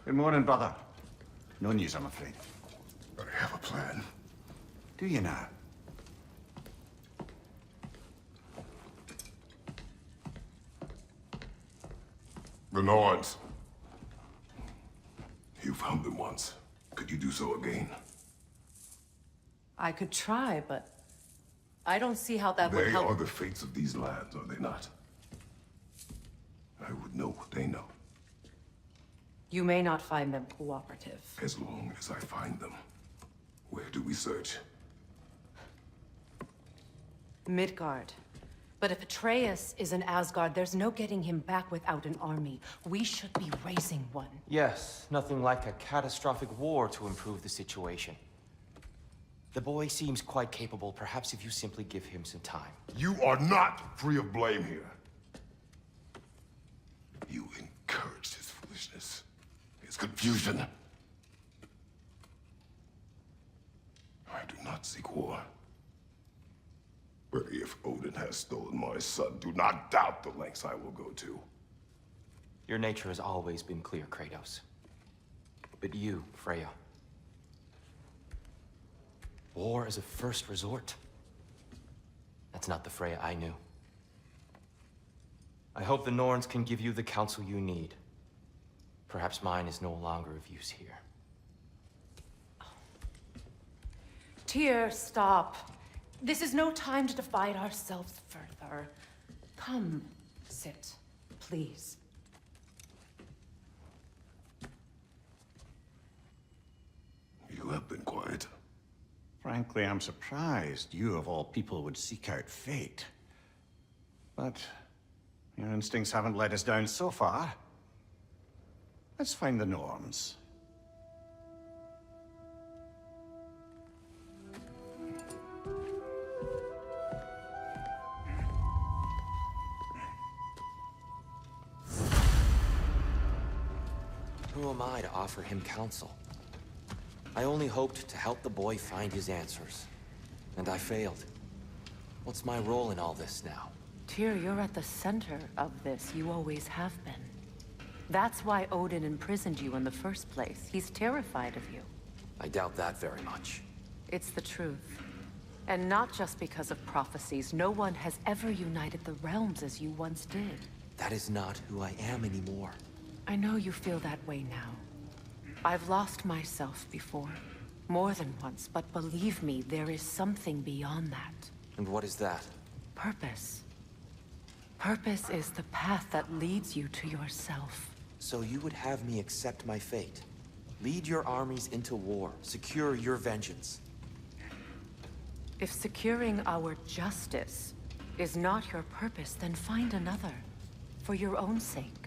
Good morning, brother. No news, I'm afraid. I have a plan. Do you now? The Norns. You found them once. Could you do so again? I could try, but I don't see how that would help. They are the fates of these lands, are they not? I would know what they know. You may not find them cooperative. As long as I find them. Where do we search? Midgard. But if Atreus is in Asgard, there's no getting him back without an army. We should be raising one. Yes, nothing like a catastrophic war to improve the situation. The boy seems quite capable. Perhaps if you simply give him some time. You are not free of blame here. You encouraged his foolishness, his confusion. I do not seek war. But if Odin has stolen my son, do not doubt the lengths I will go to. Your nature has always been clear, Kratos. But you, Freya. War is a first resort. That's not the Freya I knew. I hope the Norns can give you the counsel you need. Perhaps mine is no longer of use here. Tyr, stop. This is no time to divide ourselves further. Come, sit, please. You have been quiet. Frankly, I'm surprised you, of all people, would seek out fate. But your instincts haven't let us down so far. Let's find the Norns. Who am I to offer him counsel? I only hoped to help the boy find his answers. And I failed. What's my role in all this now? Tyr, you're at the center of this. You always have been. That's why Odin imprisoned you in the first place. He's terrified of you. I doubt that very much. It's the truth. And not just because of prophecies. No one has ever united the realms as you once did. That is not who I am anymore. I know you feel that way now. I've lost myself before. More than once, but believe me, there is something beyond that. And what is that? Purpose. Purpose is the path that leads you to yourself. So you would have me accept my fate? Lead your armies into war, secure your vengeance. If securing our justice is not your purpose, then find another. For your own sake.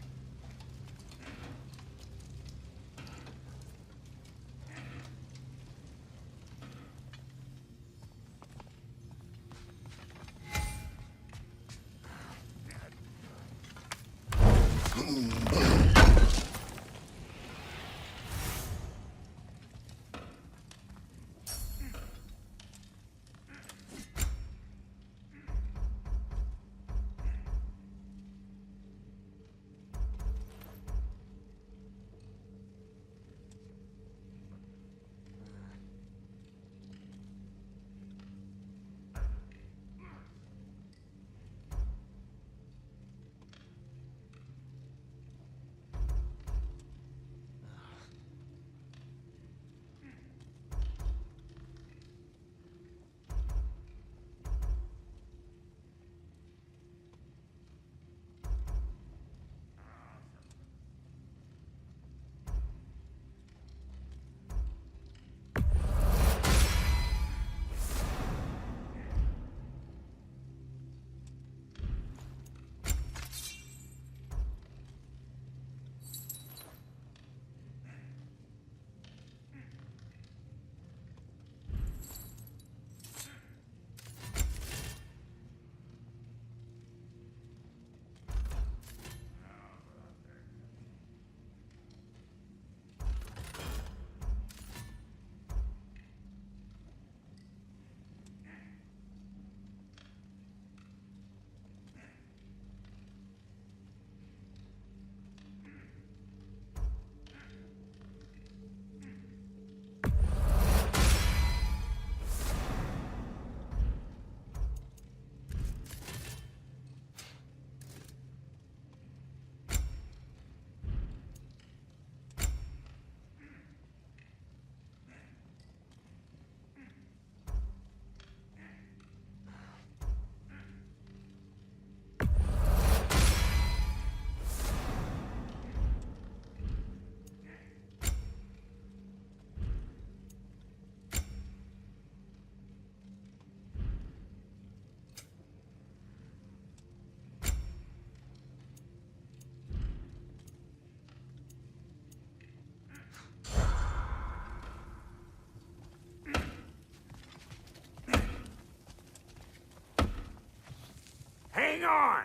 Hang on!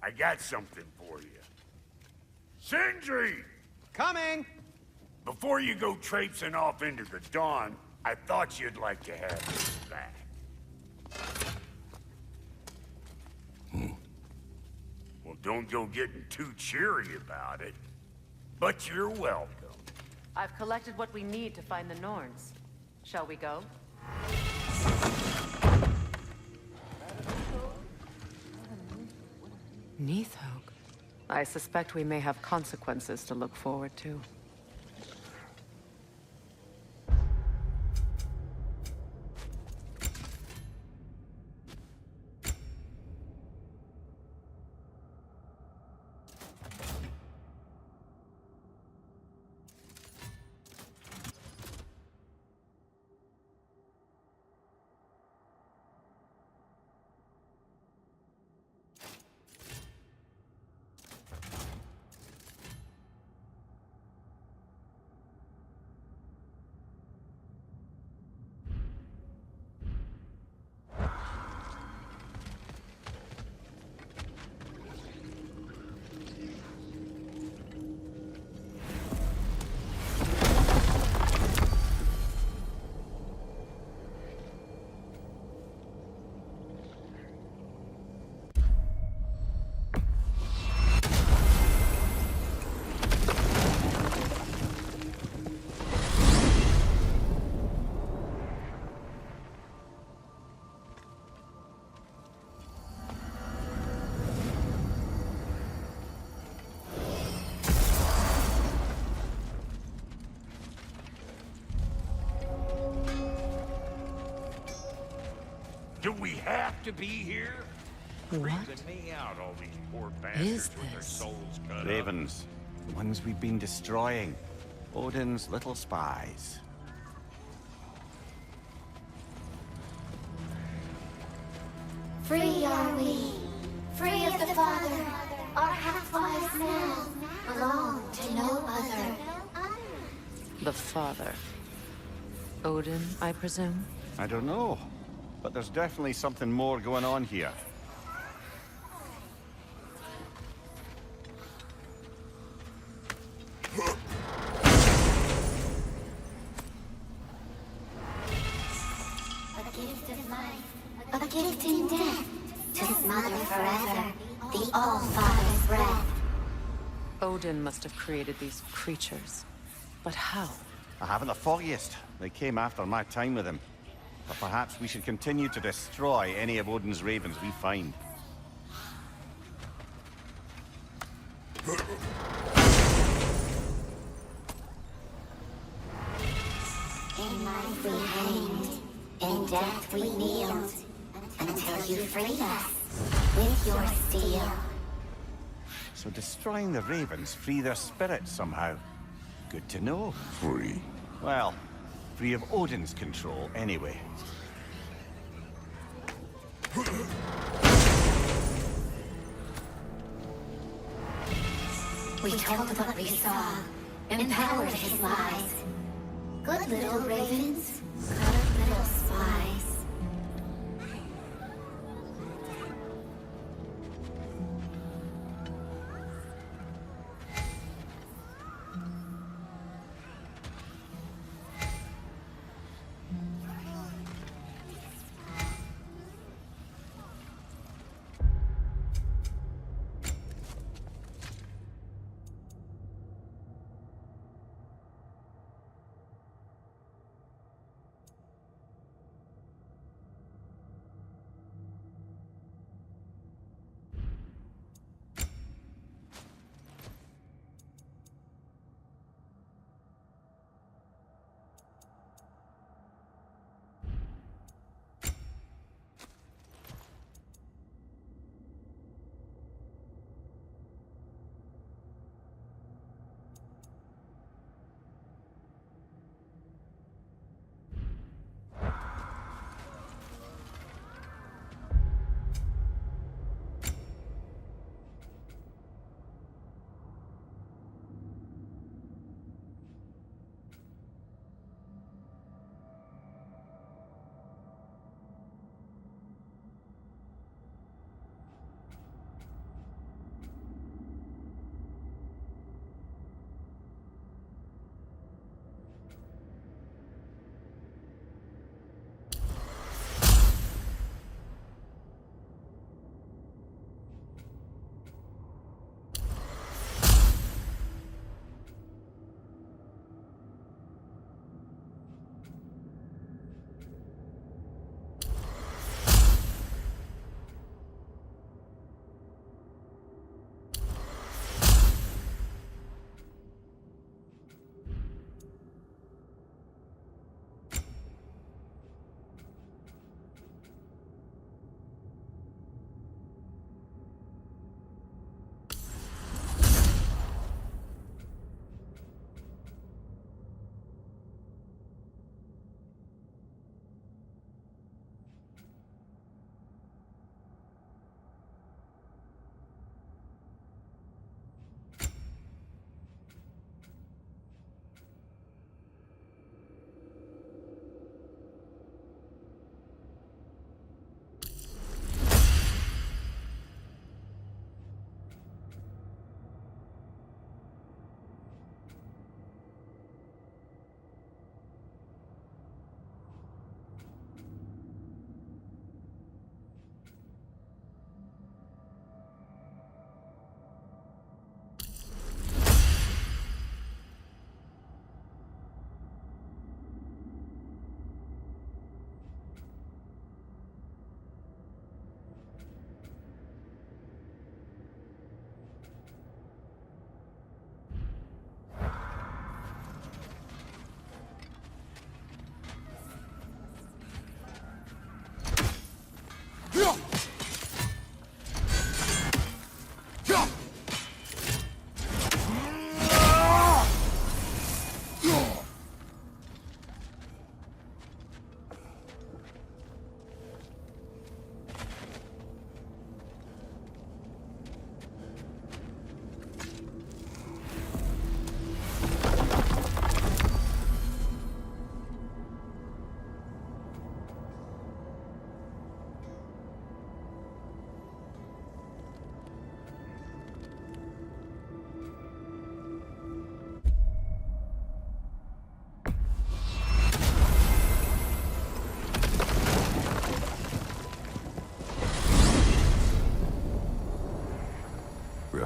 I got something for you. Sindri! Coming! Before you go traipsing off into the dawn, I thought you'd like to have this back. Well, don't go getting too cheery about it. But you're welcome. I've collected what we need to find the Norns. Shall we go? Neathog. I suspect we may have consequences to look forward to. Do we have to be here? What Creeping me out, all these poor bastards is with their this? souls cut up. Ravens. The ones we've been destroying. Odin's little spies. Free are we, free of the Father. Our half-lives now belong to no other. The Father. Odin, I presume? I don't know. But there's definitely something more going on here. A gift of life, a gift in death, to smother forever the All-Father's breath. Odin must have created these creatures. But how? I haven't the foggiest. They came after my time with him. But perhaps we should continue to destroy any of Odin's ravens we find. In life we hanged, in death we kneeled, until you freed us with your steel. So destroying the ravens free their spirits somehow. Good to know. Free. Well, free of Odin's control anyway. We told what we saw, empowered his lies. Good little ravens, good little spies.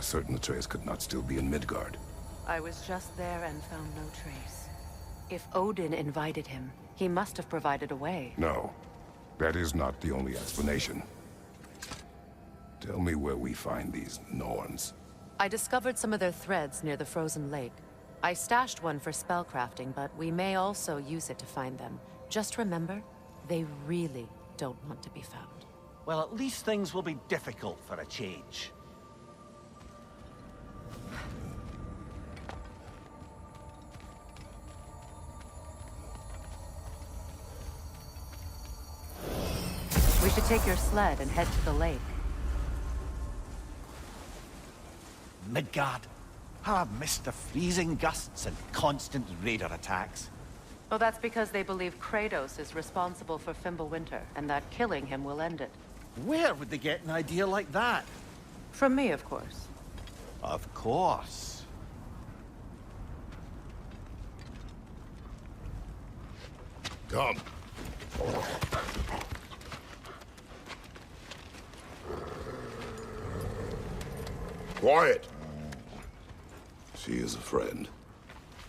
certain Atreus could not still be in Midgard. I was just there and found no trace. If Odin invited him, he must have provided a way. No, that is not the only explanation. Tell me where we find these Norns. I discovered some of their threads near the frozen lake. I stashed one for spellcrafting, but we may also use it to find them. Just remember, they really don't want to be found. Well, at least things will be difficult for a change. We should take your sled and head to the lake. Midgard? How I've missed the freezing gusts and constant raider attacks. Well, that's because they believe Kratos is responsible for Fimbulwinter, and that killing him will end it. Where would they get an idea like that? From me, of course. Of course. Come. Quiet. She is a friend.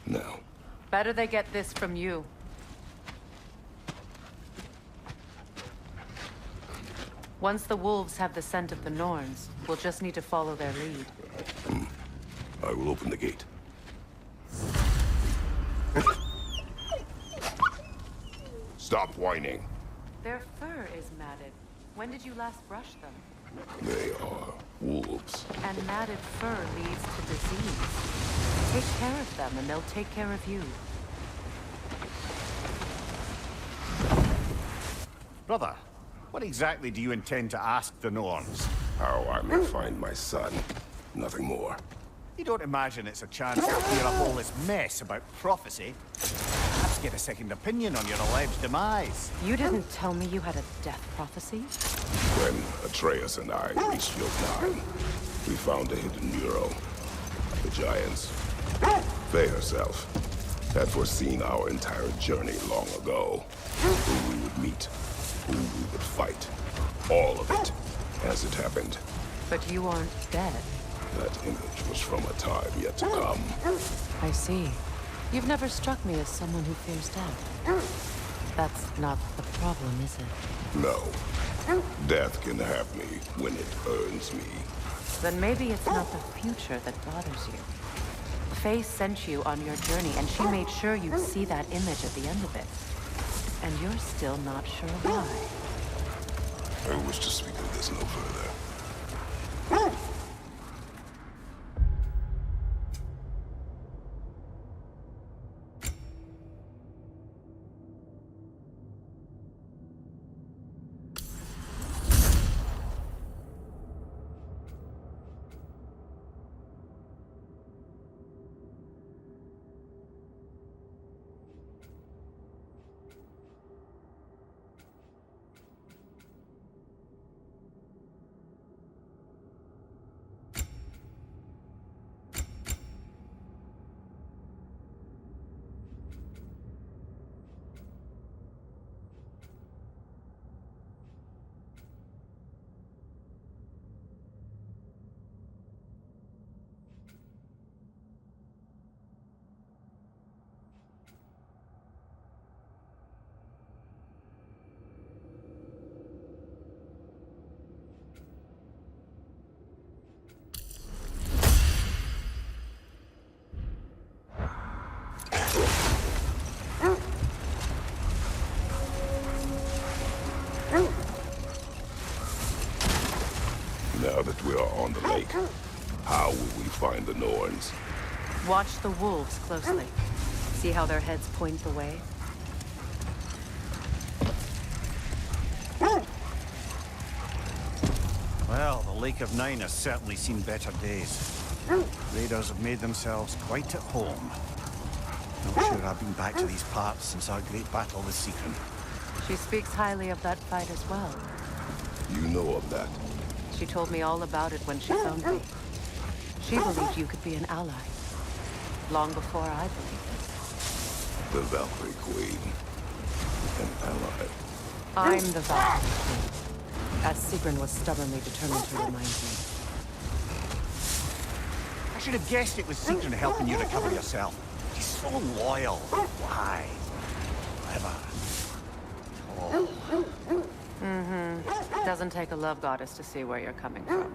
Now. Better they get this from you. Once the wolves have the scent of the Norns, we'll just need to follow their lead. I will open the gate. Stop whining. Their fur is matted. When did you last brush them? They are wolves. And matted fur leads to disease. Take care of them, and they'll take care of you. Brother, what exactly do you intend to ask the Norns? How I may find my son. Nothing more. You don't imagine it's a chance to clear up all this mess about prophecy? Perhaps get a second opinion on your alleged demise. You didn't tell me you had a death prophecy? When Atreus and I reached Jotunheim, we found a hidden mural. The giants, Faye herself, had foreseen our entire journey long ago. Who we would meet, who we would fight. All of it, as it happened. But you aren't dead. That image was from a time yet to come. I see. You've never struck me as someone who fears death. That's not the problem, is it? No. Death can have me when it earns me. Then maybe it's not the future that bothers you. Faye sent you on your journey, and she made sure you'd see that image at the end of it. And you're still not sure why. I wish to speak of this no further. Now that we are on the lake, how will we find the Norns? Watch the wolves closely. See how their heads point the way? Well, the Lake of Nine has certainly seen better days. Raiders have made themselves quite at home. Not sure I've been back to these parts since our great battle with Secret. She speaks highly of that fight as well. You know of that. She told me all about it when she found me. She believed you could be an ally. Long before I believed it. The Valkyrie Queen. An ally. I'm the Valkyrie Queen, as Sigrun was stubbornly determined to remind me. should have guessed it was Siegfried helping you recover yourself. He's so loyal, wise, clever. Doesn't take a love goddess to see where you're coming from.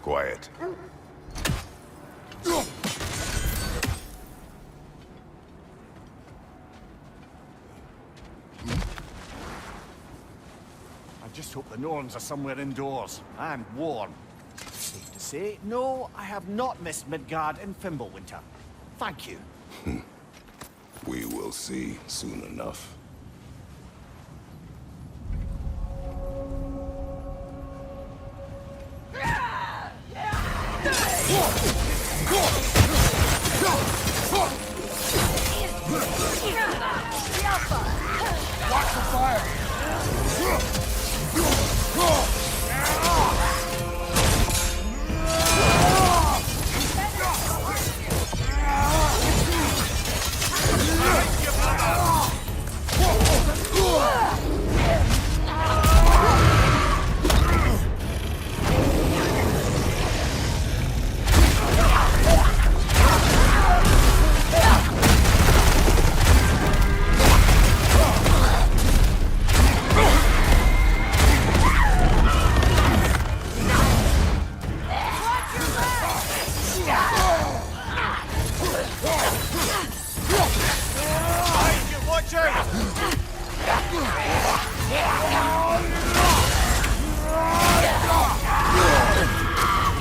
Quiet. I just hope the Norns are somewhere indoors, and warm. Safe to say, no, I have not missed Midgard in Fimbulwinter. Thank you. We will see soon enough. Watch the fire!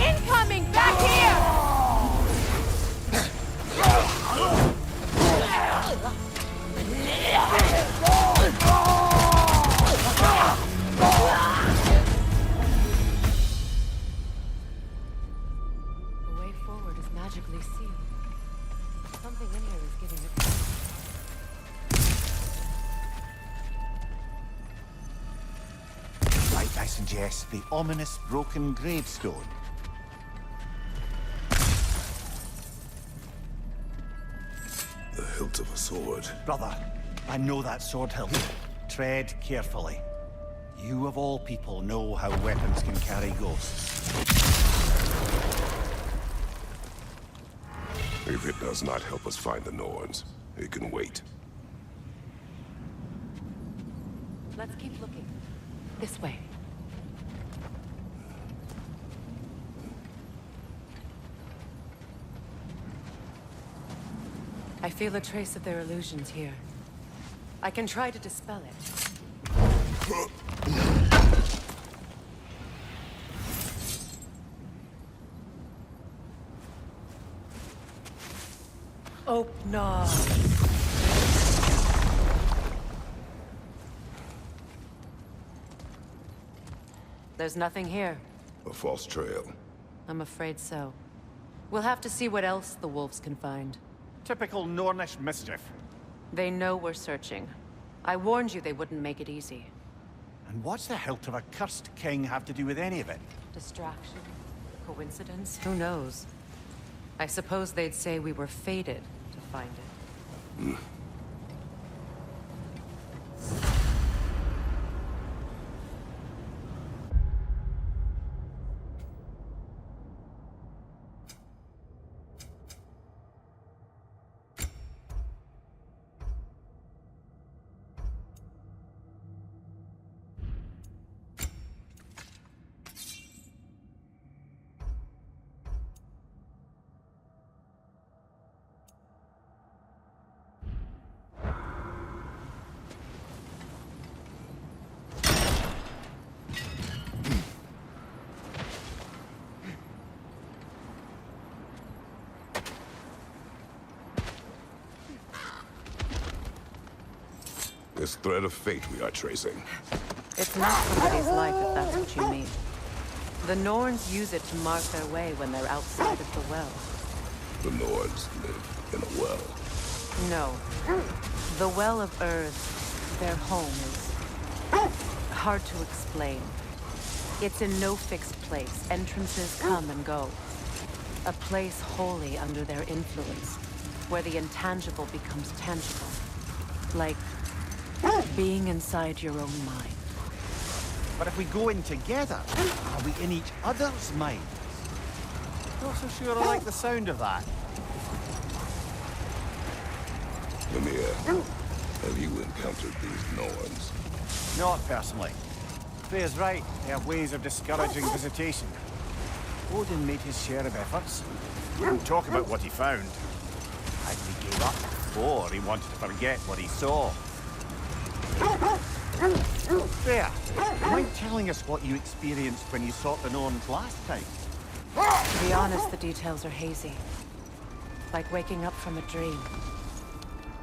Incoming! Back here! The way forward is magically sealed. Something in here is giving it. Might I suggest the ominous broken gravestone? The hilt of a sword. Brother, I know that sword hilt. Tread carefully. You of all people know how weapons can carry ghosts. If it does not help us find the Norns, it can wait. Let's keep looking. This way. I feel a trace of their illusions here. I can try to dispel it. Oh, no. There's nothing here. A false trail. I'm afraid so. We'll have to see what else the wolves can find. Typical Nornish mischief. They know we're searching. I warned you they wouldn't make it easy. And what's the hilt of a cursed king have to do with any of it? Distraction? Coincidence? Who knows? I suppose they'd say we were fated to find it. This thread of fate we are tracing. It's not somebody's life, if that's what you mean. The Norns use it to mark their way when they're outside of the well. The Norns live in a well. No. The Well of Earth, their home, is hard to explain. It's in no fixed place. Entrances come and go. A place wholly under their influence, where the intangible becomes tangible. Like being inside your own mind. But if we go in together, are we in each other's minds? Not so sure I like the sound of that. Lemire, have you encountered these Norns? Not personally. Freya's right. They have ways of discouraging visitation. Odin made his share of efforts. He didn't talk about what he found. Either he gave up, or he wanted to forget what he saw. Freya, mind telling us what you experienced when you sought the Norns last time? To be honest, the details are hazy. Like waking up from a dream.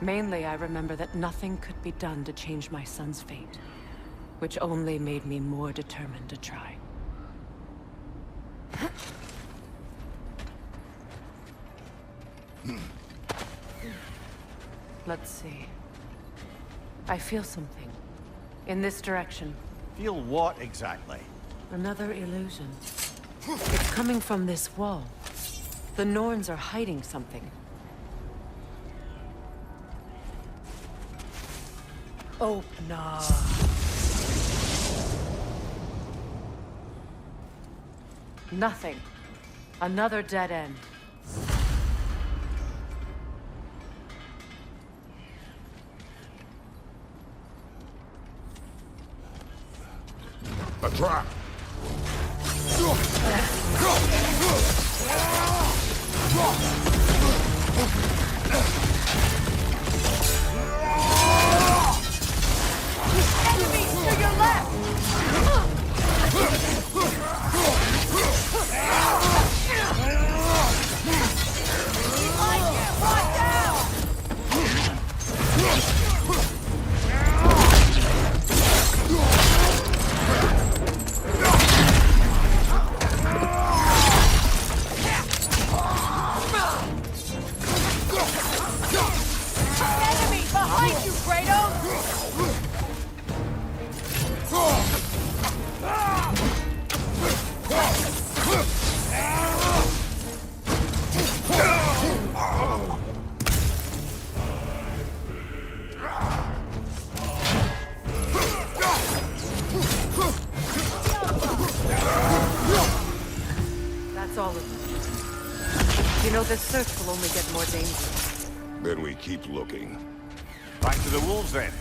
Mainly, I remember that nothing could be done to change my son's fate, which only made me more determined to try. Let's see. I feel something. In this direction. Feel what exactly? Another illusion. It's coming from this wall. The Norns are hiding something. Oh, no. Nothing. Another dead end. A trap! Enemies to your left! Enemy behind you, Kratos! That's all of them. You know, this search will only get more dangerous. Then we keep looking. Back to the wolves then.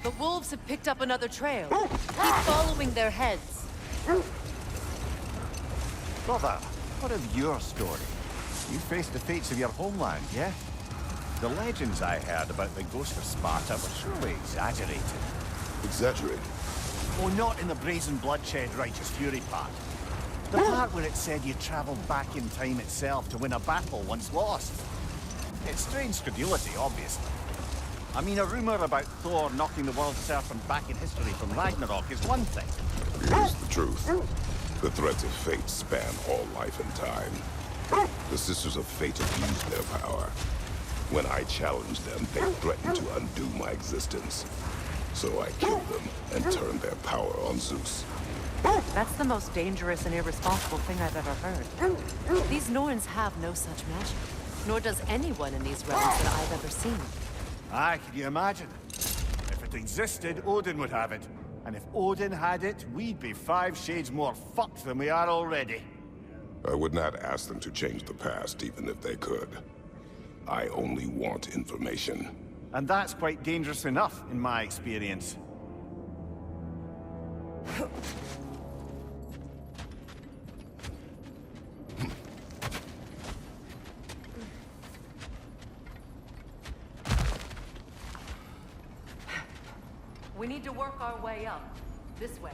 The wolves have picked up another trail. Keep following their heads. Brother, what of your story? You faced the fates of your homeland, yeah? The legends I heard about the ghost of Sparta were surely exaggerated. Exaggerated? Oh, not in the brazen bloodshed righteous fury part. The part where it said you traveled back in time itself to win a battle once lost. It's strange credulity, obviously. I mean, a rumor about Thor knocking the world serpent back in history from Ragnarok is one thing. Here's the truth. The threads of fate span all life and time. The Sisters of Fate abused their power. When I challenged them, they threatened to undo my existence. So I killed them and turned their power on Zeus. That's the most dangerous and irresponsible thing I've ever heard. These Norns have no such magic. Nor does anyone in these realms that I've ever seen. Aye, can you imagine? If it existed, Odin would have it. And if Odin had it, we'd be 5 shades more fucked than we are already. I would not ask them to change the past, even if they could. I only want information. And that's quite dangerous enough, in my experience. We need to work our way up. This way.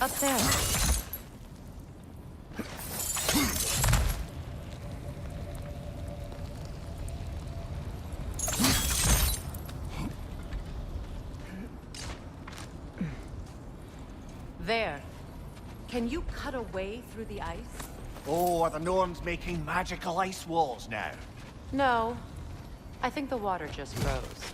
Up there. There. Can you cut a way through the ice? Oh, are the Norns making magical ice walls now? No. I think the water just froze.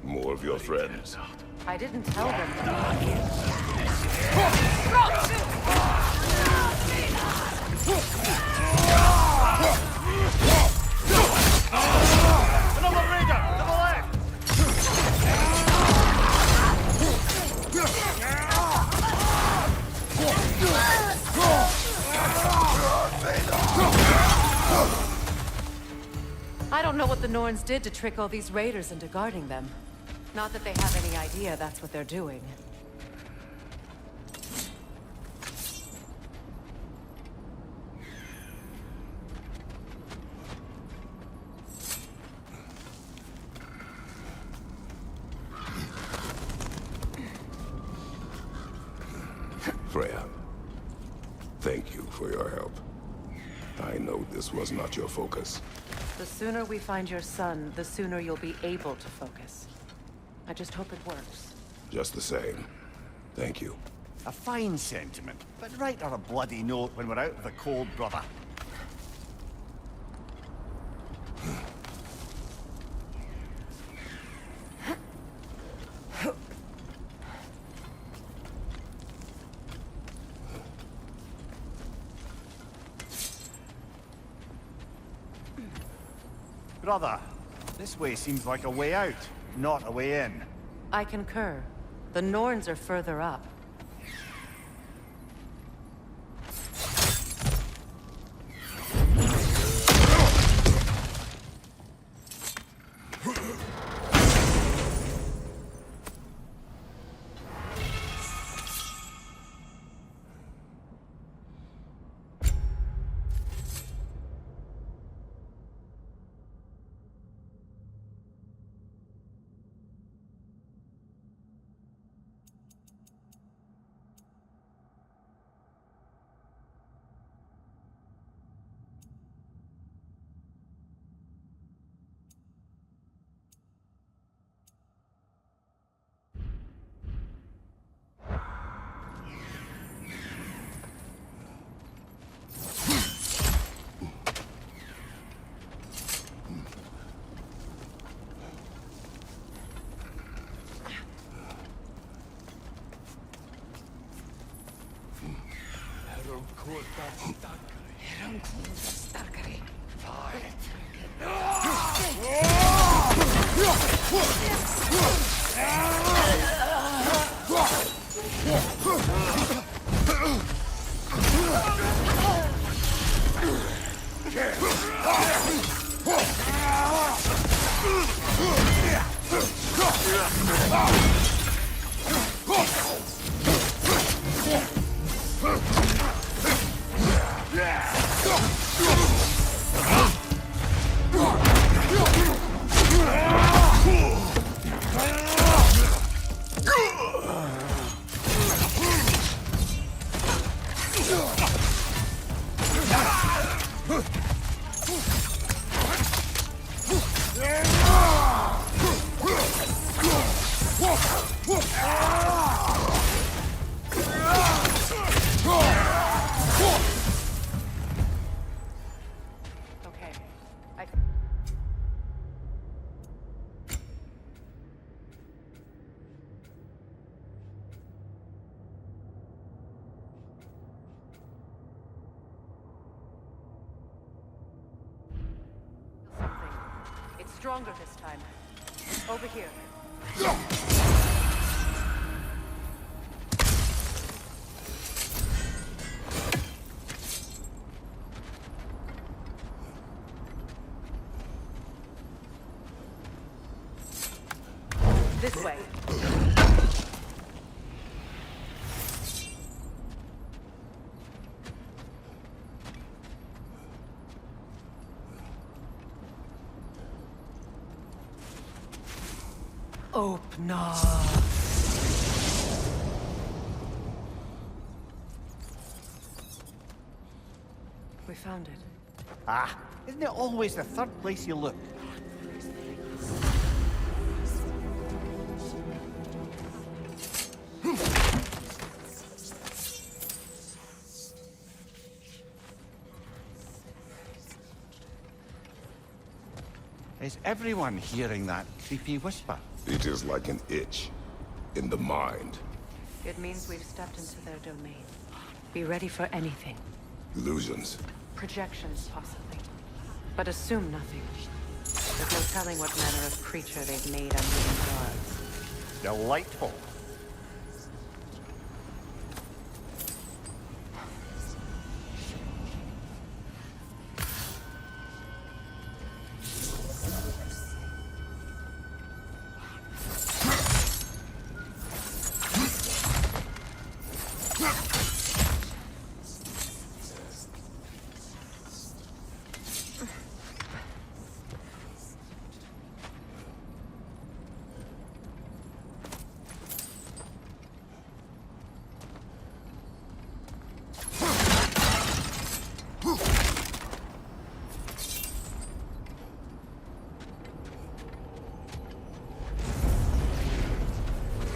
More of your friends. I didn't tell them to be here. Another raider! To the left! I don't know what the Norns did to trick all these raiders into guarding them. Not that they have any idea that's what they're doing. Freya, thank you for your help. I know this was not your focus. The sooner we find your son, the sooner you'll be able to focus. I just hope it works. Just the same, thank you. A fine sentiment, but write her a bloody note when we're out of the cold, brother. Brother, this way seems like a way out, not a way in. I concur. The Norns are further up. Okay. I... Something. It's stronger this time. Over here. This way. Open up. We found it. Ah, isn't it always the third place you look? Is everyone hearing that creepy whisper? It is like an itch in the mind. It means we've stepped into their domain. Be ready for anything. Illusions. Projections, possibly. But assume nothing. There's no telling what manner of creature they've made under the gods. Delightful.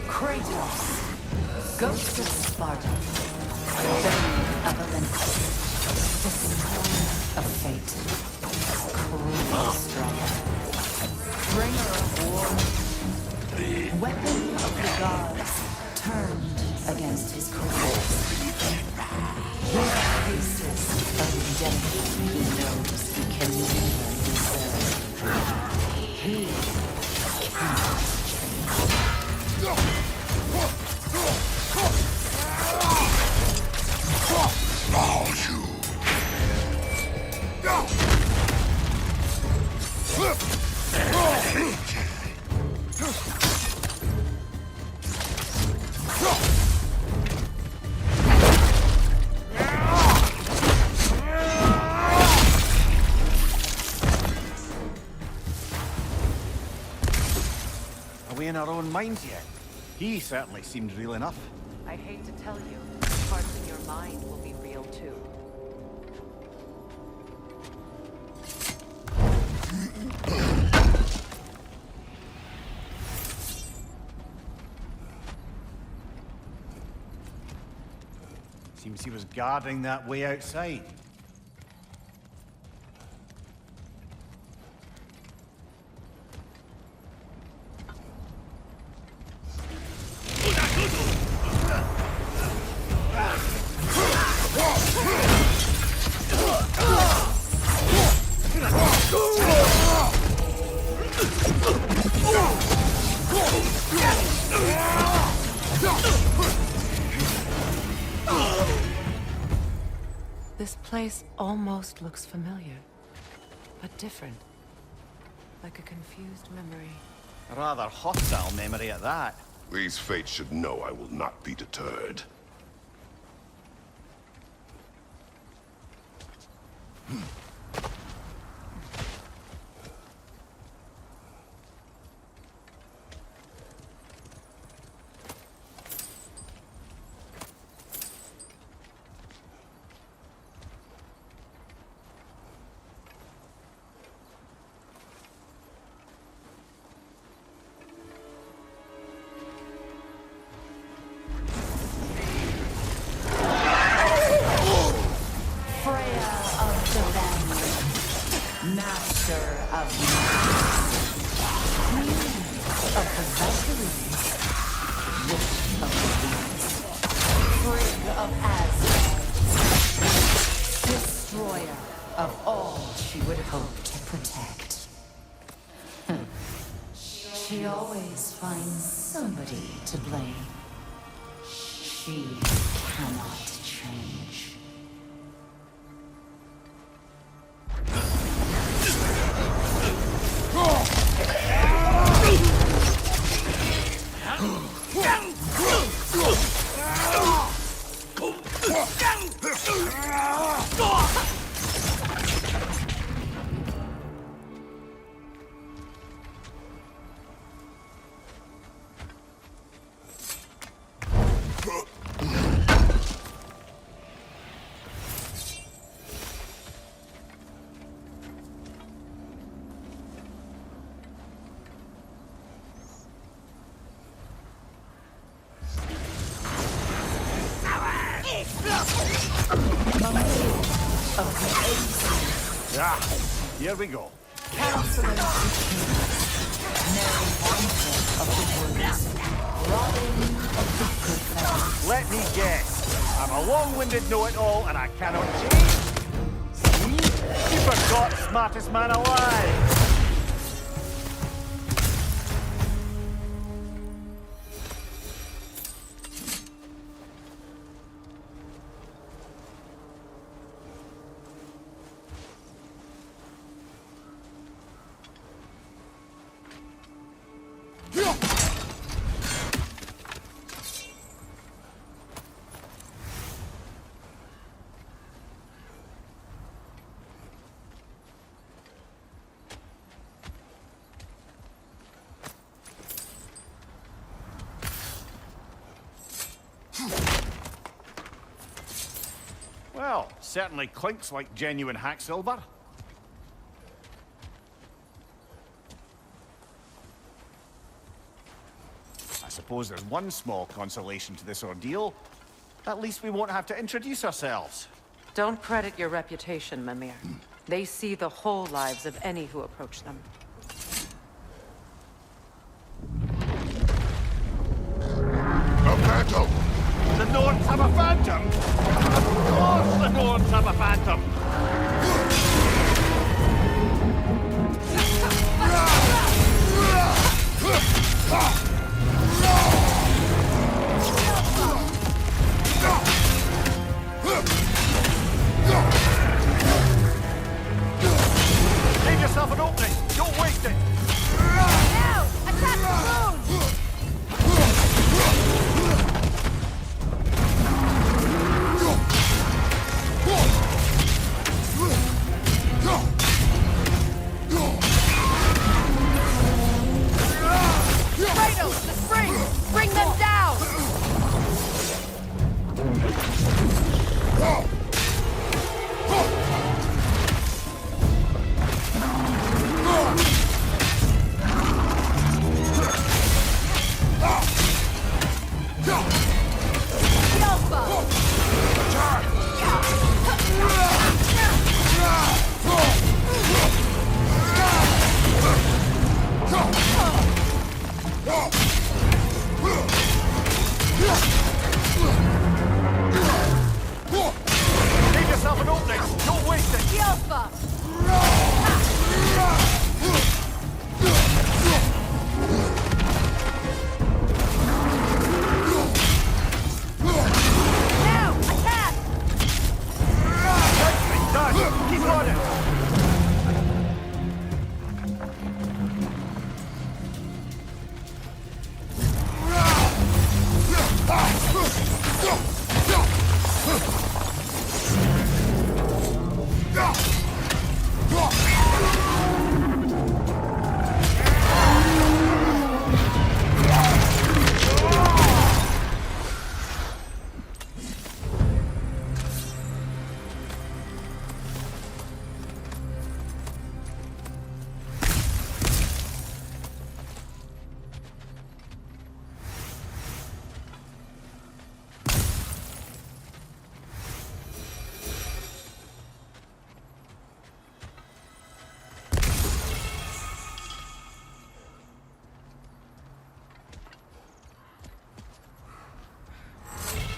Kratos, ghost of Sparta, bane of Olympus, destroyer of fate, cruel strife, bringer of war, weapon of the gods, turned against his creators. With faces of death he knows he can never deserve. He cannot change. Are we in our own minds yet? He certainly seemed real enough. I'd hate to tell you, parts in your mind will be real too. Seems he was guarding that way outside. This place almost looks familiar, but different. Like a confused memory. A rather hostile memory at that. These fates should know I will not be deterred. She always finds somebody to blame. She cannot change. Ah, here we go. Let me guess. I'm a long-winded know-it-all and I cannot change. See? You forgot smartest man alive. Well, certainly clinks like genuine hack silver. I suppose there's one small consolation to this ordeal. At least we won't have to introduce ourselves. Don't credit your reputation, Mimir. They see the whole lives of any who approach them. A phantom! The Norns have a phantom! Of course the Norns have a phantom! Leave yourself an opening! Don't waste it! Now! Attack the moon! Kratos, the springs! Bring them down! Leave yourself an opening! Don't waste it! Alpha! Now! Attack!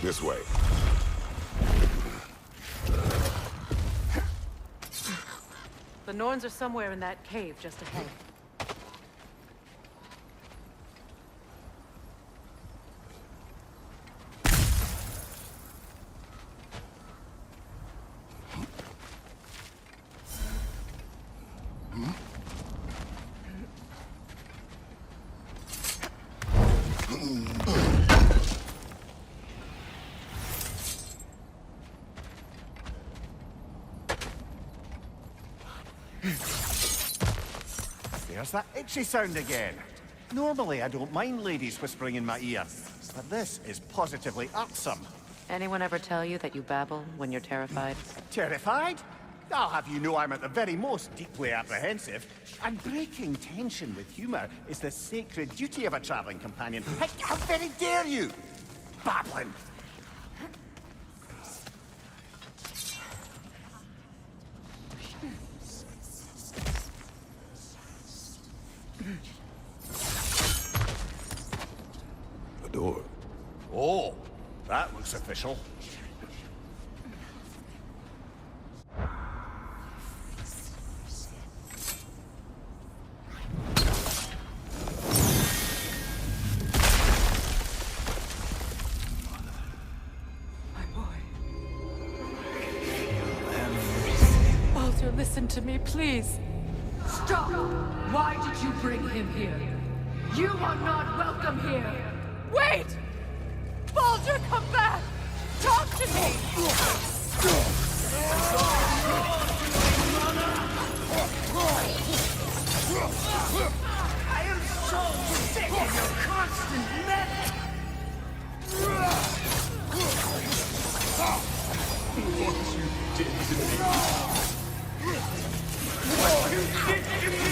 This way. The Norns are somewhere in that cave just ahead. There's that itchy sound again. Normally, I don't mind ladies whispering in my ear, but this is positively irksome. Anyone ever tell you that you babble when you're terrified? Terrified? I'll have you know I'm at the very most deeply apprehensive. And breaking tension with humor is the sacred duty of a traveling companion. How very dare you! Babbling! A door. Oh, that looks official. Baldur, listen to me, please. Stop! Why did you bring him here? You are not welcome here! Wait! Baldur, come back! Talk to me! I am so sick of your constant meddling! What you did to me. What you did to me!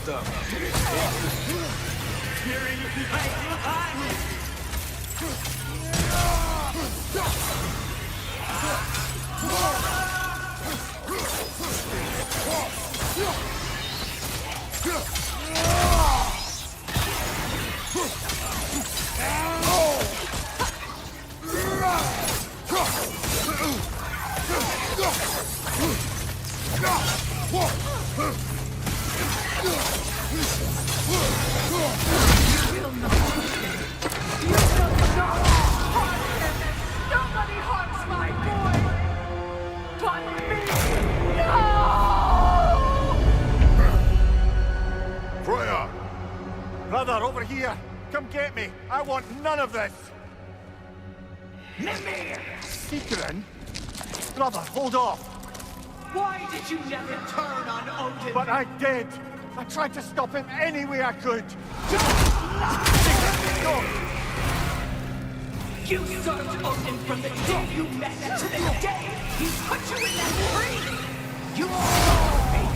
Stop. Hearing Nobody harms my boy! But me! No! Freya! Brother, over here! Come get me! I want none of this! Mimir! Sigrun? Brother, hold off! Why did you never turn on Odin? But I did! I tried to stop him any way I could! You served Odin from the day you met to the day he put you in that tree! You saw him!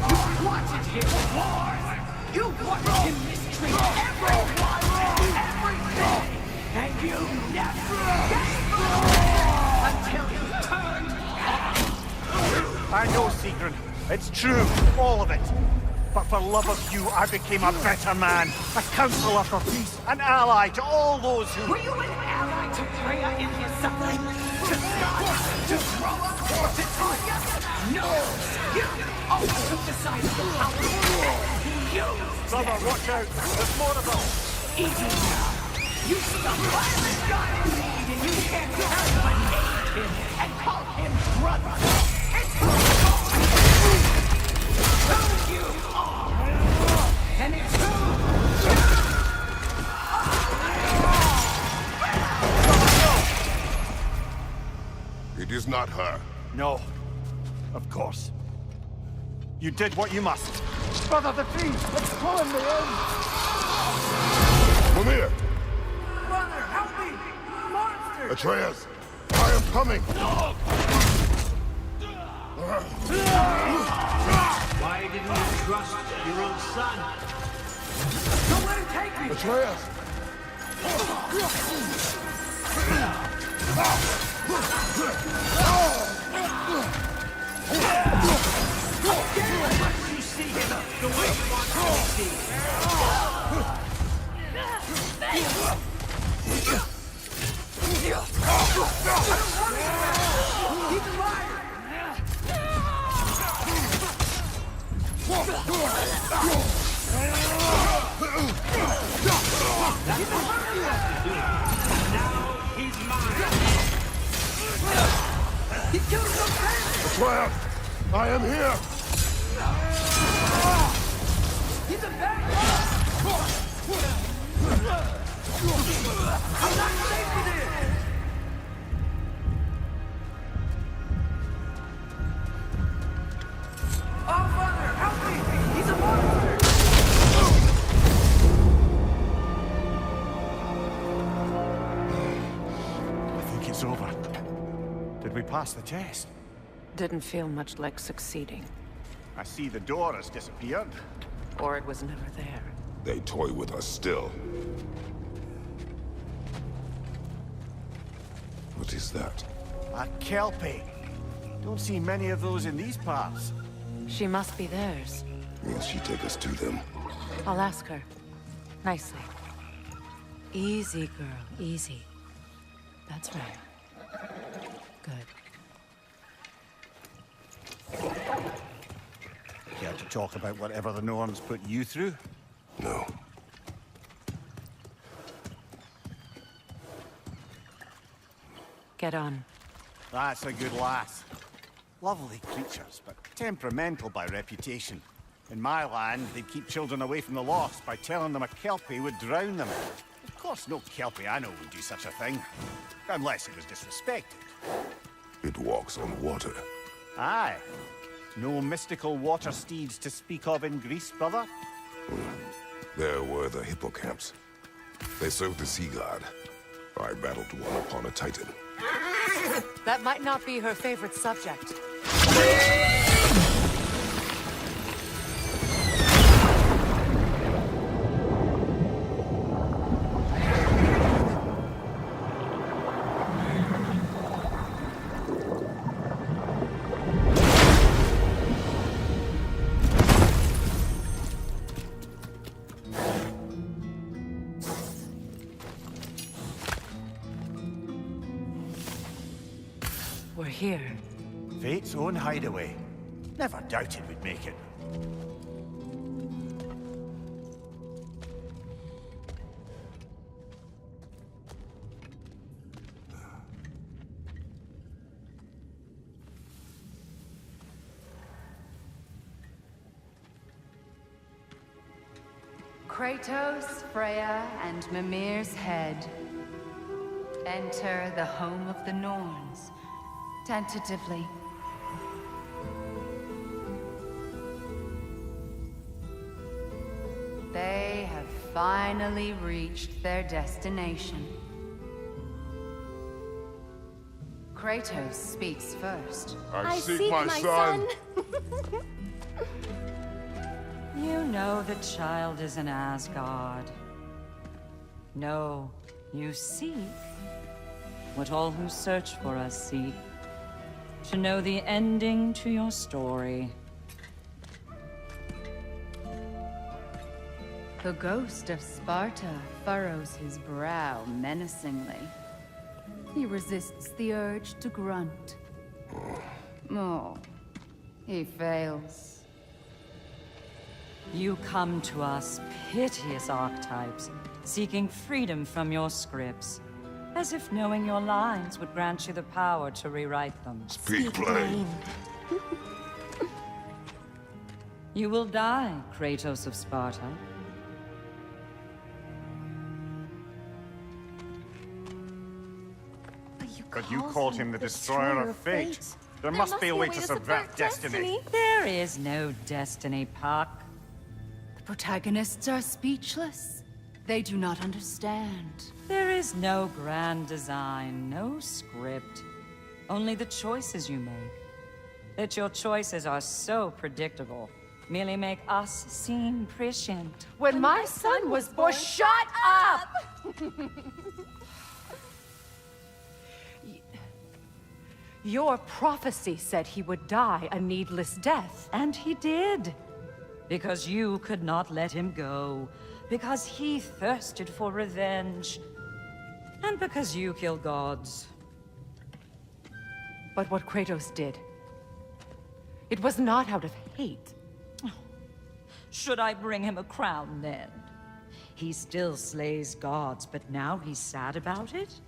You wanted him wars! You wanted him mistreat everyone and everything! And you never gave up until you turned on! I know, Sigrun. It's true, all of it. But for love of you, I became a better man. A counselor for peace, an ally to all those who... Were you an ally to Freya in his suffering? To Scott? To Roa? Or to Tanya? No! You always took the side of the power that he used! Brother, watch out! There's more of them! Easy now. You stuck violent guy in need, and you can't help but hate him and call him brother. It's who you are. And it's who It is not her. No. Of course. You did what you must. Brother, the tree! It's pulling me in! Come here! Brother, help me! Monster! Atreus! I am coming! Why didn't you trust your own son? Don't let him take me! Atreus! Let you see him the way you want to be seen. He's alive! Now he's mine. He killed some family. Atreus! I am here! He's a bad guy. I'm not safe with him. Oh, Father, help me! He's a monster! I think it's over. Did we pass the test? Didn't feel much like succeeding. I see the door has disappeared. Or it was never there. They toy with us still. What is that? A Kelpie. Don't see many of those in these parts. She must be theirs. Will she take us to them? I'll ask her. Nicely. Easy, girl. Easy. That's right. Good. Care to talk about whatever the Norns put you through? No. Get on. That's a good lass. Lovely creatures, but temperamental by reputation. In my land, they'd keep children away from the lost by telling them a Kelpie would drown them. Of course, no Kelpie I know would do such a thing. Unless it was disrespected. It walks on water. Aye. No mystical water steeds to speak of in Greece, brother? There were the hippocamps. They served the sea god. I battled one upon a titan. That might not be her favorite subject. We're here. Fate's own hideaway. Never doubted we'd make it. Kratos, Freya, and Mimir's head. Enter the home of the Norns. Tentatively. They have finally reached their destination. Kratos speaks first. I seek my son! You know the child is in Asgard. No, you seek what all who search for us seek. To know the ending to your story. The ghost of Sparta furrows his brow menacingly. He resists the urge to grunt. Oh, he fails. You come to us, piteous archetypes, seeking freedom from your scripts, as if knowing your lines would grant you the power to rewrite them. Speak plain. You will die, Kratos of Sparta. But you called him the destroyer of fate. There must be a way to subvert destiny. There is no destiny, Puck. The protagonists are speechless. They do not understand. There is no grand design, no script. Only the choices you make. That your choices are so predictable, merely make us seem prescient. When my son was born, shut up! Your prophecy said he would die a needless death. And he did. Because you could not let him go. Because he thirsted for revenge. And because you kill gods. But what Kratos did, it was not out of hate. Should I bring him a crown then? He still slays gods, but now he's sad about it?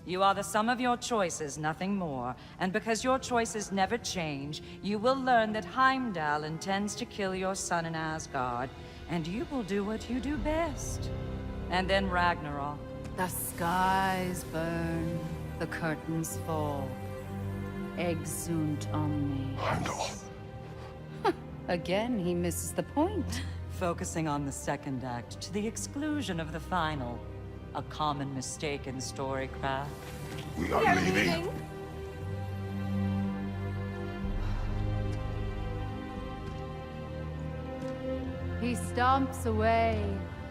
You are the sum of your choices, nothing more. And because your choices never change, you will learn that Heimdall intends to kill your son in Asgard, and you will do what you do best. And then Ragnarok. The skies burn, the curtains fall. Exunt omnes. Heimdall. Again, he misses the point. Focusing on the second act to the exclusion of the final. A common mistake in storycraft. We are leaving. He stomps away,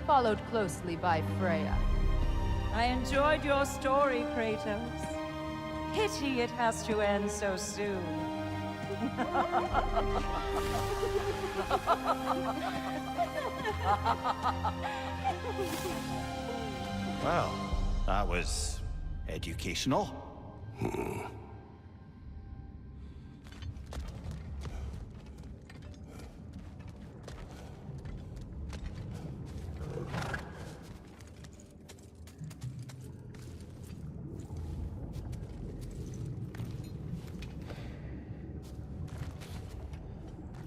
followed closely by Freya. I enjoyed your story, Kratos. Pity it has to end so soon. Well, that was educational.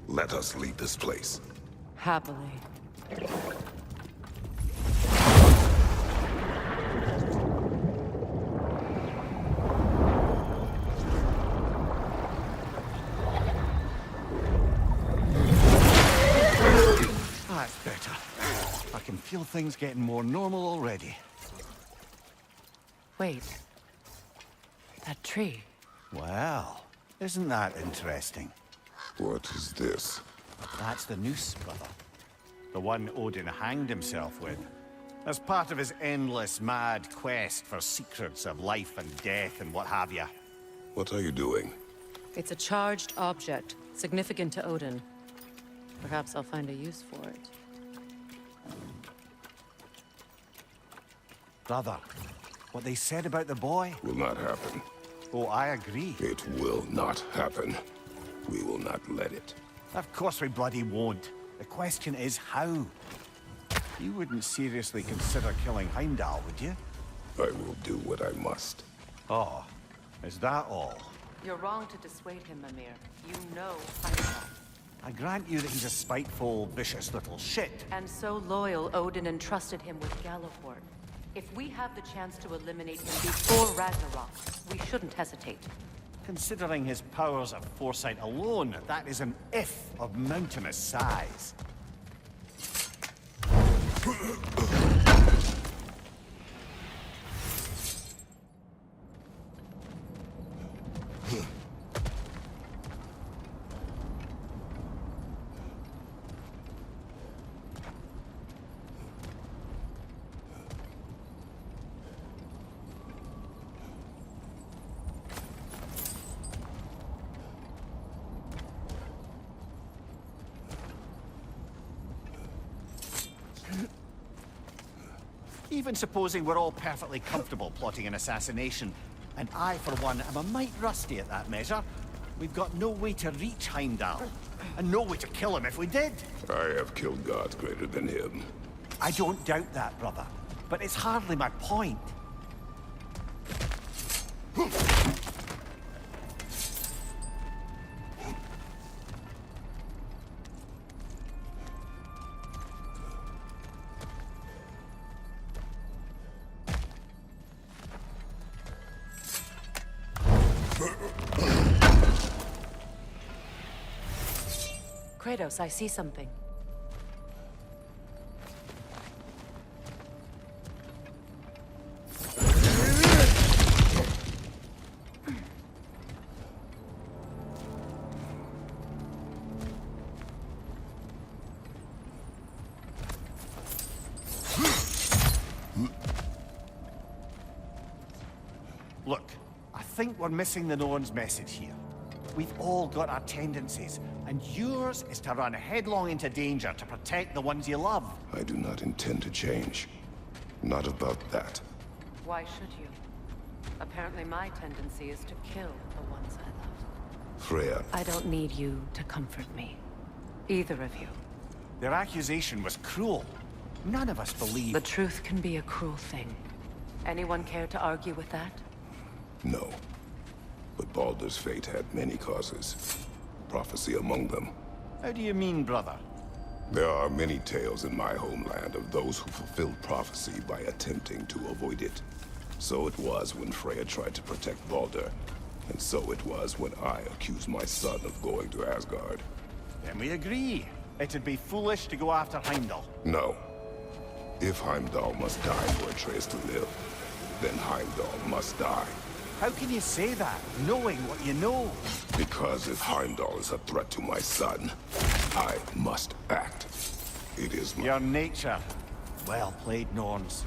Let us leave this place. Happily. That's better. I can feel things getting more normal already. Wait. That tree. Well, isn't that interesting? What is this? That's the noose, brother. The one Odin hanged himself with. As part of his endless, mad quest for secrets of life and death and what have you. What are you doing? It's a charged object, significant to Odin. Perhaps I'll find a use for it. Brother, what they said about the boy? Will not happen. Oh, I agree. It will not happen. We will not let it. Of course we bloody won't. The question is how? You wouldn't seriously consider killing Heimdall, would you? I will do what I must. Oh, is that all? You're wrong to dissuade him, Mimir. You know Heimdall. I grant you that he's a spiteful, vicious little shit. And so loyal, Odin entrusted him with Galliford. If we have the chance to eliminate him before Ragnarok, we shouldn't hesitate. Considering his powers of foresight alone, that is an if of mountainous size. Even supposing we're all perfectly comfortable plotting an assassination, and I, for one, am a mite rusty at that measure, We've got no way to reach Heimdall, and no way to kill him if we did. I have killed gods greater than him. I don't doubt that, brother. But it's hardly my point. Kratos, I see something. Look, I think we're missing the Norn's message here. We've all got our tendencies, and yours is to run headlong into danger to protect the ones you love. I do not intend to change. Not about that. Why should you? Apparently my tendency is to kill the ones I love. Freya, I don't need you to comfort me. Either of you. Their accusation was cruel. None of us believe... The truth can be a cruel thing. Anyone care to argue with that? no. But Baldur's fate had many causes. Prophecy among them. How do you mean, brother? There are many tales in my homeland of those who fulfilled prophecy by attempting to avoid it. So it was when Freya tried to protect Baldur. And so it was when I accused my son of going to Asgard. Then we agree. It'd be foolish to go after Heimdall. No. If Heimdall must die for Atreus to live, then Heimdall must die. How can you say that, knowing what you know? Because if Heimdall is a threat to my son, I must act. It is my... Your nature. Well played, Norns.